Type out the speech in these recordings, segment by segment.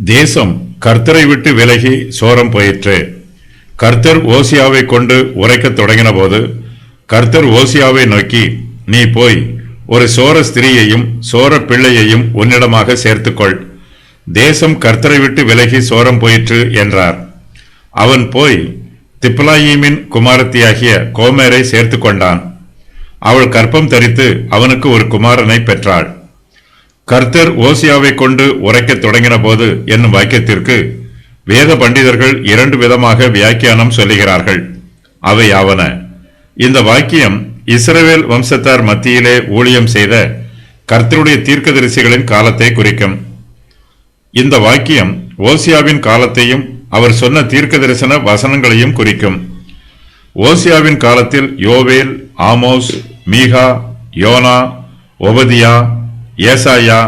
தேசம் கர்த்தரை விட்டு விலகி சோரம் போயிற்று. கர்த்தர் ஓசியாவை கொண்டு உரைக்கத் தொடங்கின போது கர்த்தர் ஓசியாவை நோக்கி, நீ போய் ஒரு சோர ஸ்திரீயையும் சோர பிள்ளையையும் உன்னிடமாக சேர்த்துக்கொள். தேசம் கர்த்தரை விட்டு விலகி சோரம் போயிற்று என்றார். அவன் போய் திப்லாயீமின் குமாரத்தியாகிய கோமேரை சேர்த்து கொண்டான். அவள் கற்பம் தரித்து அவனுக்கு ஒரு குமாரனை பெற்றாள். கர்த்தர் ஓசியாவை கொண்டு உரைக்கத் தொடங்கின போது என்னும் வாக்கியத்திற்கு வேத பண்டிதர்கள் இரண்டு விதமாக வியாக்கியானம் சொல்லுகிறார்கள். அவை ஆவன: இந்த வாக்கியம் இஸ்ரவேல் வம்சத்தார் மத்தியிலே ஊழியம் செய்த கர்த்தருடைய தீர்க்கதரிசிகளின் காலத்தை குறிக்கும். இந்த வாக்கியம் ஓசியாவின் காலத்தையும் அவர் சொன்ன தீர்க்க தரிசன வசனங்களையும் குறிக்கும். ஓசியாவின் காலத்தில் யோவேல், ஆமோஸ், மீகா, யோனா, ஒபதியா, ஏசாயா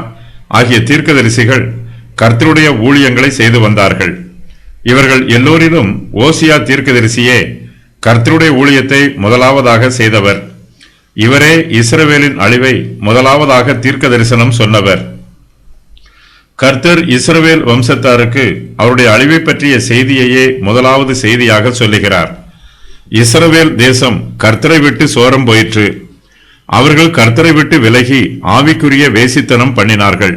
ஆகிய தீர்க்கதரிசிகள் கர்த்தருடைய ஊழியங்களை செய்து வந்தார்கள். இவர்கள் எல்லோரிலும் ஓசியா தீர்க்கதரிசியே கர்த்தருடைய ஊழியத்தை முதலாவதாக செய்தவர். இவரே இஸ்ரவேலின் அழிவை முதலாவதாக தீர்க்க தரிசனம் சொன்னவர். கர்த்தர் இஸ்ரவேல் வம்சத்தாருக்கு அவருடைய அழிவை பற்றிய செய்தியையே முதலாவது செய்தியாக சொல்லுகிறார். இஸ்ரவேல் தேசம் கர்த்தரை விட்டு சோரம் போயிற்று. அவர்கள் கர்த்தரை விட்டு விலகி ஆவிக்குரிய வேசித்தனம் பண்ணினார்கள்.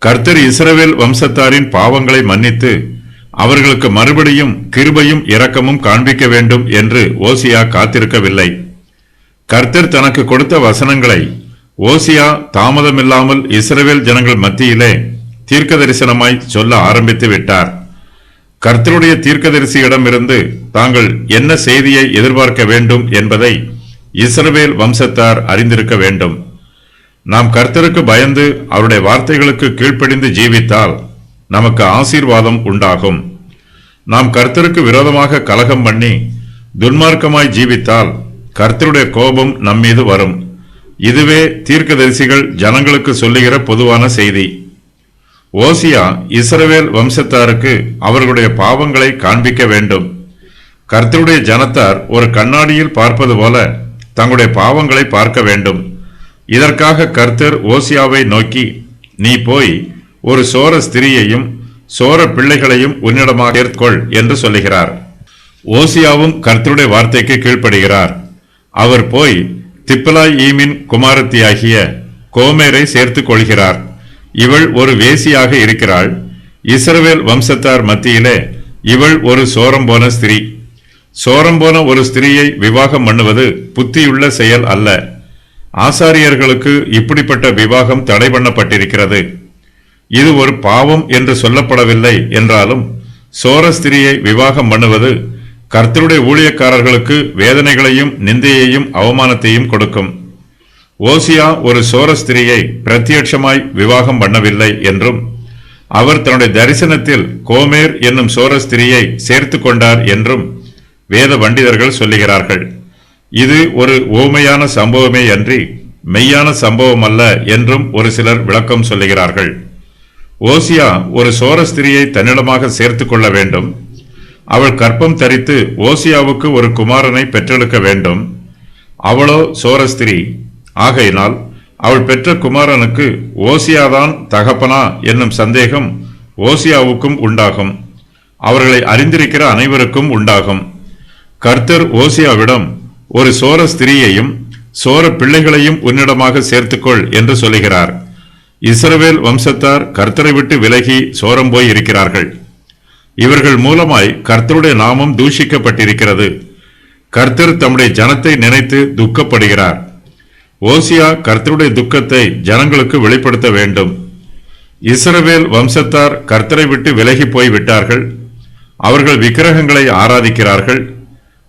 கர்த்தர் இஸ்ரவேல் வம்சத்தாரின் பாவங்களை மன்னித்து அவர்களுக்கு மறுபடியும் கிருபையும் இரக்கமும் காண்பிக்க வேண்டும் என்று ஓசியா காத்திருக்கவில்லை. கர்த்தர் தனக்கு கொடுத்த வசனங்களை ஓசியா தாமதமில்லாமல் இஸ்ரவேல் ஜனங்கள் மத்தியிலே தீர்க்க தரிசனமாய் சொல்ல ஆரம்பித்து விட்டார். கர்த்தருடைய தீர்க்கதரிசியிடமிருந்து தாங்கள் என்ன செய்தியை எதிர்பார்க்க வேண்டும் என்பதை இஸ்ரவேல் வம்சத்தார் அறிந்திருக்க வேண்டும். நாம் கர்த்தருக்கு பயந்து அவருடைய வார்த்தைகளுக்கு கீழ்ப்படிந்து ஜீவித்தால் நமக்கு ஆசீர்வாதம் உண்டாகும். நாம் கர்த்தருக்கு விரோதமாக கலகம் பண்ணி துன்மார்க்கமாய் ஜீவித்தால் கர்த்தருடைய கோபம் நம்மீது வரும். இதுவே தீர்க்கதரிசிகள் ஜனங்களுக்கு சொல்லுகிற பொதுவான செய்தி. ஓசியா இஸ்ரவேல் வம்சத்தாருக்கு அவர்களுடைய பாவங்களை காண்பிக்க வேண்டும். கர்த்தருடைய ஜனத்தார் ஒரு கண்ணாடியில் பார்ப்பது போல தங்களுடைய பாவங்களை பார்க்க வேண்டும். இதற்காக கர்த்தர் ஓசியாவை நோக்கி, நீ போய் ஒரு சோர ஸ்திரீயையும் சோர பிள்ளைகளையும் உன்னிடமாக சேர்த்துக்கொள் என்று சொல்லுகிறார். ஓசியாவும் கர்த்தருடைய வார்த்தைக்கு கீழ்ப்படுகிறார். அவர் போய் திப்லாயீமின் குமாரத்தியாகிய கோமேரை சேர்த்துக் கொள்கிறார். இவள் ஒரு வேசியாக இருக்கிறாள். இஸ்ரவேல் வம்சத்தார் மத்தியிலே இவள் ஒரு சோரம் போன ஸ்திரீ. சோரம் போன ஒரு ஸ்திரீயை விவாகம் பண்ணுவது புத்தியுள்ள செயல் அல்ல. ஆசாரியர்களுக்கு இப்படிப்பட்ட விவாகம் தடை பண்ணப்பட்டிருக்கிறது. இது ஒரு பாவம் என்று சொல்லப்படவில்லை என்றாலும் சோர ஸ்திரீயை விவாகம் பண்ணுவது கர்த்தருடைய ஊழியக்காரர்களுக்கு வேதனைகளையும் நிந்தையையும் அவமானத்தையும் கொடுக்கும். ஓசியா ஒரு சோர ஸ்திரீயை பிரத்யட்சமாய் விவாகம் பண்ணவில்லை என்றும் அவர் தன்னுடைய தரிசனத்தில் கோமேர் என்னும் சோர ஸ்திரீயை சேர்த்து கொண்டார் என்றும் வேத பண்டிதர்கள் சொல்லுகிறார்கள். இது ஒரு ஓமையான சம்பவமே அன்றி மெய்யான சம்பவம் அல்ல என்றும் ஒரு சிலர் விளக்கம் சொல்லுகிறார்கள். ஓசியா ஒரு சோர ஸ்திரீயை தன்னிடமாக சேர்த்து கொள்ள வேண்டும். அவள் கற்பம் தரித்து ஓசியாவுக்கு ஒரு குமாரனை பெற்றெடுக்க வேண்டும். அவளோ சோர ஸ்திரீ. ஆகையினால் அவள் பெற்ற குமாரனுக்கு ஓசியாதான் தகப்பனா என்னும் சந்தேகம் ஓசியாவுக்கும் உண்டாகும். அவர்களை அறிந்திருக்கிற அனைவருக்கும் உண்டாகும். கர்த்தர் ஓசியாவிடம் ஒரு சோர ஸ்திரீயையும் சோர பிள்ளைகளையும் உன்னிடமாக சேர்த்துக்கொள் என்று சொல்லுகிறார். இஸ்ரவேல் வம்சத்தார் கர்த்தரை விட்டு விலகி சோரம் போய் இருக்கிறார்கள். இவர்கள் மூலமாய் கர்த்தருடைய நாமம் தூஷிக்கப்பட்டிருக்கிறது. கர்த்தர் தம்முடைய ஜனத்தை நினைத்து துக்கப்படுகிறார். ஓசியா கர்த்தருடைய துக்கத்தை ஜனங்களுக்கு வெளிப்படுத்த வேண்டும். இஸ்ரவேல் வம்சத்தார் கர்த்தரை விட்டு விலகி போய் விட்டார்கள். அவர்கள் விக்கிரகங்களை ஆராதிக்கிறார்கள்.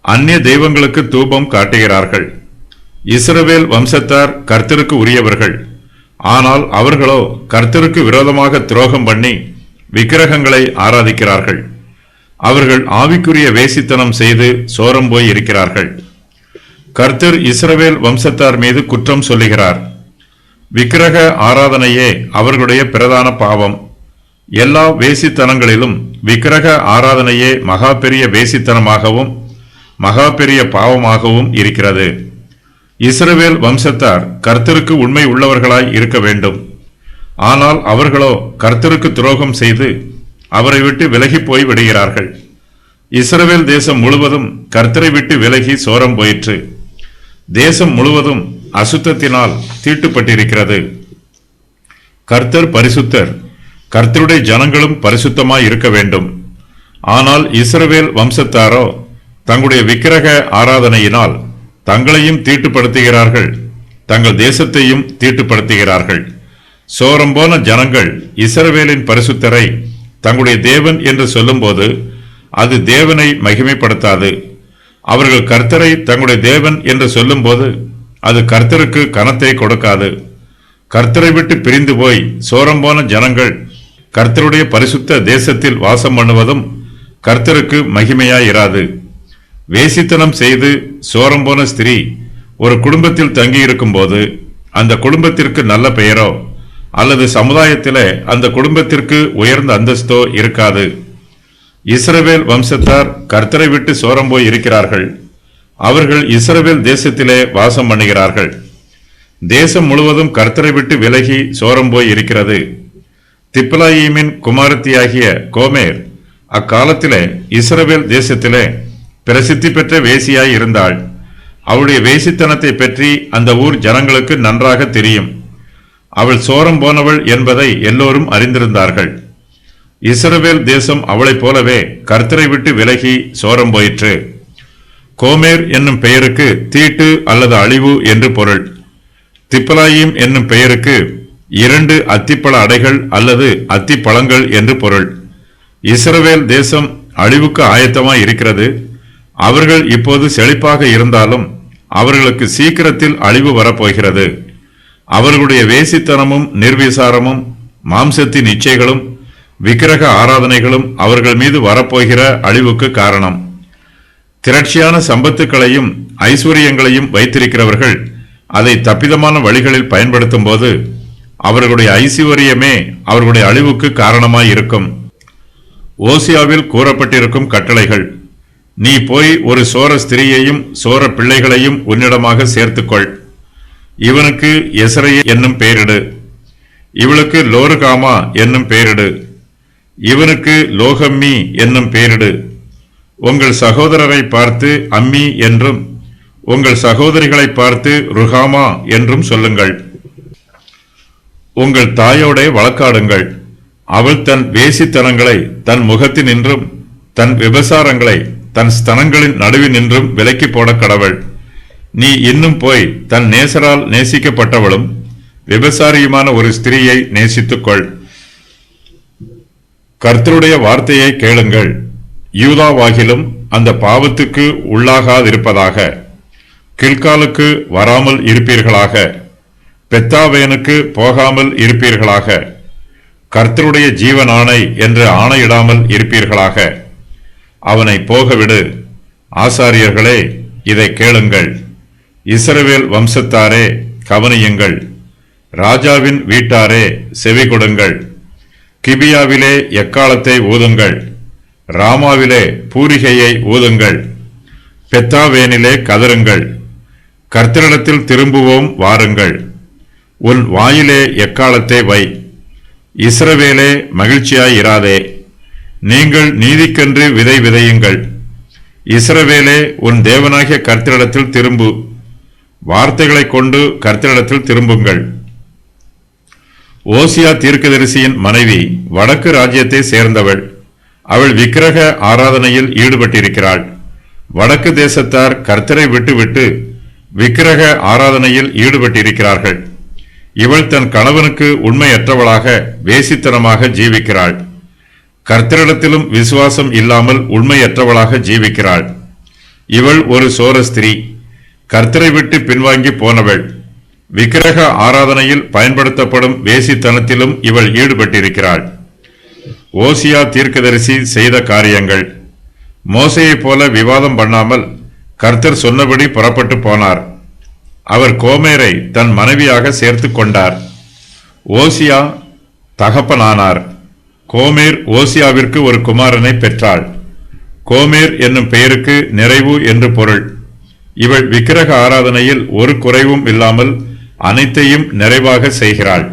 அந்நிய தெய்வங்களுக்கு தூபம் காட்டுகிறார்கள். இஸ்ரவேல் வம்சத்தார் கர்த்தருக்கு உரியவர்கள். ஆனால் அவர்களோ கர்த்தருக்கு விரோதமாக துரோகம் பண்ணி விக்கிரகங்களை ஆராதிக்கிறார்கள். அவர்கள் ஆவிக்குரிய வேசித்தனம் செய்து சோரம் போய் இருக்கிறார்கள். கர்த்தர் இஸ்ரவேல் வம்சத்தார் மீது குற்றம் சொல்லுகிறார். விக்கிரக ஆராதனையே அவர்களுடைய பிரதான பாவம். எல்லா வேசித்தனங்களிலும் விக்கிரக ஆராதனையே மகா பெரிய வேசித்தனமாகவும் மகா பெரிய பாவமாகவும் இருக்கிறது. இஸ்ரவேல் வம்சத்தார் கர்த்தருக்கு உண்மை உள்ளவர்களாய் இருக்க வேண்டும். ஆனால் அவர்களோ கர்த்தருக்கு துரோகம் செய்து அவரை விட்டு விலகி போய் விடுகிறார்கள். இஸ்ரவேல் தேசம் முழுவதும் கர்த்தரை விட்டு விலகி சோரம் போயிற்று. தேசம் முழுவதும் அசுத்தத்தினால் தீட்டுப்பட்டிருக்கிறது. கர்த்தர் பரிசுத்தர், கர்த்தருடைய ஜனங்களும் பரிசுத்தமாய் இருக்க வேண்டும். ஆனால் இஸ்ரவேல் வம்சத்தாரோ தங்களுடைய விக்கிரக ஆராதனையினால் தங்களையும் தீட்டுப்படுத்துகிறார்கள், தங்கள் தேசத்தையும் தீட்டுப்படுத்துகிறார்கள். சோரம் போன ஜனங்கள் இஸ்ரவேலின் பரிசுத்தரை தங்களுடைய தேவன் என்று சொல்லும்போது அது தேவனை மகிமைப்படுத்தாது. அவர்கள் கர்த்தரை தங்களுடைய தேவன் என்று சொல்லும்போது அது கர்த்தருக்கு கனத்தை கொடுக்காது. கர்த்தரை விட்டு பிரிந்து போய் சோரம் போன ஜனங்கள் கர்த்தருடைய பரிசுத்த தேசத்தில் வாசம் பண்ணுவதும் கர்த்தருக்கு மகிமையாயிராது. வேசித்தனம் செய்து சோரம் போன ஸ்திரீ ஒரு குடும்பத்தில் தங்கியிருக்கும் போது அந்த குடும்பத்திற்கு நல்ல பெயரோ அல்லது சமுதாயத்திலே அந்த குடும்பத்திற்கு உயர்ந்த அந்தஸ்தோ இருக்காது. இஸ்ரவேல் வம்சத்தார் கர்த்தரை விட்டு சோரம் போய் இருக்கிறார்கள். அவர்கள் இஸ்ரவேல் தேசத்திலே வாசம் பண்ணுகிறார்கள். தேசம் முழுவதும் கர்த்தரை விட்டு விலகி சோரம் போய் இருக்கிறது. திப்லாயீமின் குமாரத்தியாகிய கோமேர் அக்காலத்திலே இஸ்ரவேல் தேசத்திலே பிரசித்தி பெற்ற வேசியாய் இருந்தாள். அவளுடைய வேசித்தனத்தை பற்றி அந்த ஊர் ஜனங்களுக்கு நன்றாக தெரியும். அவள் சோரம் போனவள் என்பதை எல்லோரும் அறிந்திருந்தார்கள். இஸ்ரவேல் தேசம் அவளைப் போலவே கர்த்தரை விட்டு விலகி சோரம் போயிற்று. கோமேர் என்னும் பெயருக்கு தீட்டு அல்லது அழிவு என்று பொருள். திப்லாயீம் என்னும் பெயருக்கு 2 அத்திப்பழ அடைகள் அல்லது அத்திப்பழங்கள் என்று பொருள். இஸ்ரவேல் தேசம் அழிவுக்கு ஆயத்தமாய் இருக்கிறது. அவர்கள் இப்போது செழிப்பாக இருந்தாலும் அவர்களுக்கு சீக்கிரத்தில் அழிவு வரப்போகிறது. அவர்களுடைய வேசித்தனமும் நிர்விசாரமும் மாம்சத்தின் இச்சைகளும் விக்கிரக ஆராதனைகளும் அவர்கள் மீது வரப்போகிற அழிவுக்கு காரணம். திரட்சியான சம்பத்துக்களையும் ஐஸ்வர்யங்களையும் வைத்திருக்கிறவர்கள் அதை தப்பிதமான வழிகளில் பயன்படுத்தும் போது அவர்களுடைய ஐஸ்வர்யமே அவர்களுடைய அழிவுக்கு காரணமாய் இருக்கும். ஓசியாவில் கூறப்பட்டிருக்கும் கட்டளைகள்: நீ போய் ஒரு சோர ஸ்திரீயையும் சோர பிள்ளைகளையும் உன்னிடமாக சேர்த்துக்கொள். இவனுக்கு எசரையே என்னும் பெயரிடு, இவளுக்கு லோருகாமா என்னும் பெயரிடு, இவனுக்கு லோகம்மி என்னும் பெயரிடு. உங்கள் சகோதரரை பார்த்து அம்மி என்றும் உங்கள் சகோதரிகளை பார்த்து ருகாமா என்றும் சொல்லுங்கள். உங்கள் தாயோடே வழக்காடுங்கள். அவள் தன் வேசித்தனங்களை தன் முகத்தினின்றும் தன் விபசாரங்களை தன் ஸ்தனங்களின் நடுவினின்றும் விலக்கி போட கடவள். நீ இன்னும் போய் தன் நேசரால் நேசிக்கப்பட்டவளும் விபசாரியுமான ஒரு ஸ்திரீயை நேசித்துக்கொள். கர்த்தருடைய வார்த்தையை கேளுங்கள். யூதாவாகிலும் அந்த பாவத்துக்கு உள்ளாகாதிருப்பதாக. கில்காலுக்கு வராமல் இருப்பீர்களாக. பெத்தாவேனுக்கு போகாமல் இருப்பீர்களாக. கர்த்தருடைய ஜீவன் ஆணை என்று ஆணையிடாமல் இருப்பீர்களாக. அவனை போகவிடு. ஆசாரியர்களே, இதை கேளுங்கள். இஸ்ரவேல் வம்சத்தாரே, கவனியுங்கள். ராஜாவின் வீட்டாரே, செவி கொடுங்கள். கிபியாவிலே எக்காலத்தை ஊதுங்கள். ராமாவிலே பூரிகையை ஊதுங்கள். பெத்தாவேனிலே கதறுங்கள். கர்த்தரிடத்தில் திரும்புவோம் வாருங்கள். உன் வாயிலே எக்காலத்தை வை. இஸ்ரவேலே, மகிழ்ச்சியாயிராதே. நீங்கள் நீதிக்கென்று விதை விதையுங்கள். இஸ்ரவேலே, உன் தேவனாகிய கர்த்தரிடத்தில் திரும்பு. வார்த்தைகளை கொண்டு கர்த்தரிடத்தில் திரும்புங்கள். ஓசியா தீர்க்கதரிசியின் மனைவி வடக்கு ராஜ்யத்தை சேர்ந்தவள். அவள் விக்கிரக ஆராதனையில் ஈடுபட்டிருக்கிறாள். வடக்கு தேசத்தார் கர்த்தரை விட்டுவிட்டு விக்கிரக ஆராதனையில் ஈடுபட்டிருக்கிறார்கள். இவள் தன் கணவனுக்கு உண்மையற்றவளாக வேசித்தனமாக ஜீவிக்கிறாள். கர்த்தரிடத்திலும் விசுவாசம் இல்லாமல் உண்மையற்றவளாக ஜீவிக்கிறாள். இவள் ஒரு சோர ஸ்திரீ, கர்த்தரை விட்டு பின்வாங்கி போனவள். விக்கிரக ஆராதனையில் பயன்படுத்தப்படும் வேசித்தனத்திலும் இவள் ஈடுபட்டிருக்கிறாள். ஓசியா தீர்க்கதரிசி செய்த காரியங்கள்: மோசேயைப் போல விவாதம் பண்ணாமல் கர்த்தர் சொன்னபடி புறப்பட்டு போனார். அவர் கோமேரை தன் மனைவியாக சேர்த்து கொண்டார். ஓசியா தகப்பனானார். கோமேர் ஓசியாவிற்கு ஒரு குமாரனை பெற்றாள். கோமேர் என்னும் பெயருக்கு நிறைவு என்று பொருள். இவள் விக்கிரக ஆராதனையில் ஒரு குறைவும் இல்லாமல் அனைத்தையும் நிறைவாக செய்கிறாள்.